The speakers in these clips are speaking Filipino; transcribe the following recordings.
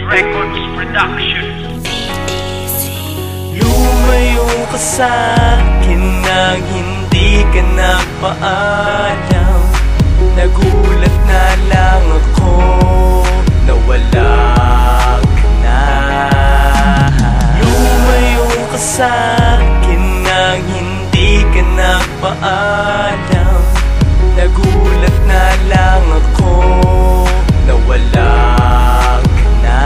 Records Production. Lumayo ka sa'kin nang hindi ka nagpaalam. Nagulat na lang ako na wala ka na. Lumayo ka sa'kin nang hindi ka nagpaalam. Nagulat na lang ako na wala ka na.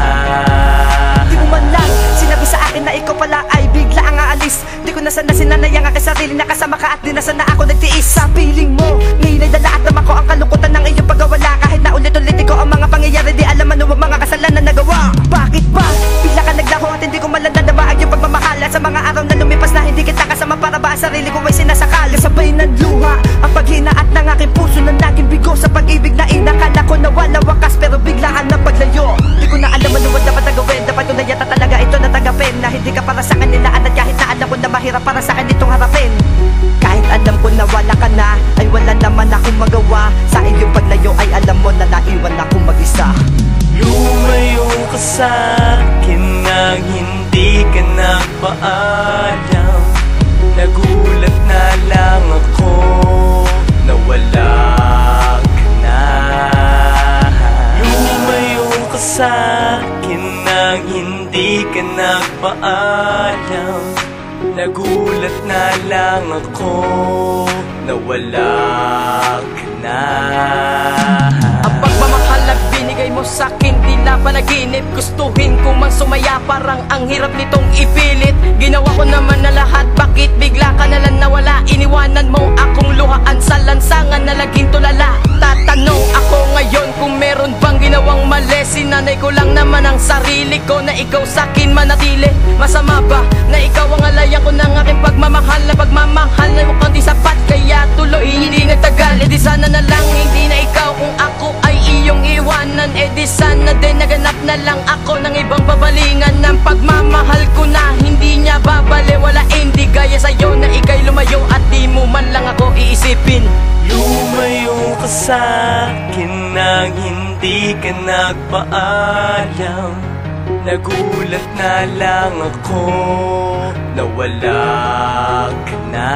Di mo man lang sinabi sa akin na ikaw pala ay bigla ang aalis. Di ko na sana sinanay ang aking sarili na kasama ka, at di na sana ako nagtiis sa piling mo. Ngayon ay dala at naman ko ang kalungkutan ng iyong pagkawala. Kahit na ulit-ulit ko ang mga pangyayari, di alam ano ang mga kasalanan na gawa. Bakit ba? Bigla ka naglaho at hindi ko malandadaba ang iyong pagmamahal. Sa mga araw na lumipas na hindi kita kasama, para ba ang sarili ko ay sinasakal? Sabay ng luha ang paghina at ng aking puso na naging bigo sa pag-ibig na inakala ko na wala wakas, pero biglaan ang paglayo. Di ko na alam ano ang dapat na gawin. Dapat ko na yata talaga ito natanggapin, na hindi ka para sa kanila, at kahit na alam ko na mahirap para sa akin itong harapin. Kahit alam ko na wala ka na, ay wala naman akong magawa. Sa iyong paglayo ay alam mo na naiwan akong mag-isa. Lumayo ka sa'kin nang hindi ka nagpaalam. Nagulat na lang ako na wala ka na. Lumayo ka sa'kin nang hindi ka nagpaalam. Nagulat na lang ako na wala ka na. Ang pagmamahal na binigay mo sa'kin tila panaginip. Gustuhin ko mang sumaya, parang ang hirap nitong ipilit. Ginawa ko naman na lahat, bakit bigla ka nalang nawala? Iniwanan mo akong luhaan sa lansangan na laging tulala. Tatanong ako ngayon kung meron bang ginawang mali. Sinanay ko lang naman ang sarili ko na ikaw sa'kin manatili. Masama ba na ikaw ang alayan ko ng aking pagmamahal? Na pagmamahal na mukhang di sapat, kaya tuloy hindi nagtagal. E di sana na lang hindi na ikaw kung ako ay iyong iwanan. E di sana din naganap na lang ako ng ibang babalingan. Ng pagmamahal ko na hindi niya babali. Wala hindi gaya sa'yo na ika'y lumayo at di mo man lang ako iisipin. Lumayo ka sa'kin nang hindi ka nagpaalam. Nagulat na lang ako na wala ka na.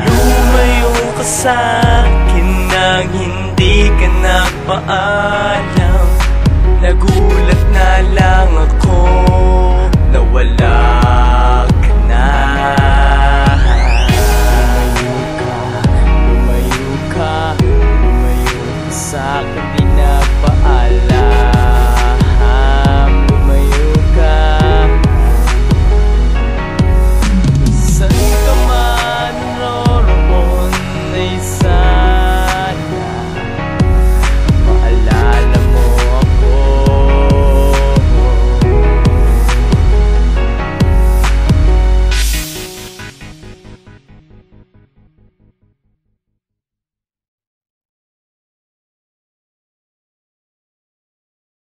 Lumayo ka sa'kin nang hindi ka nagpaalam. Nagulat na lang ako na wala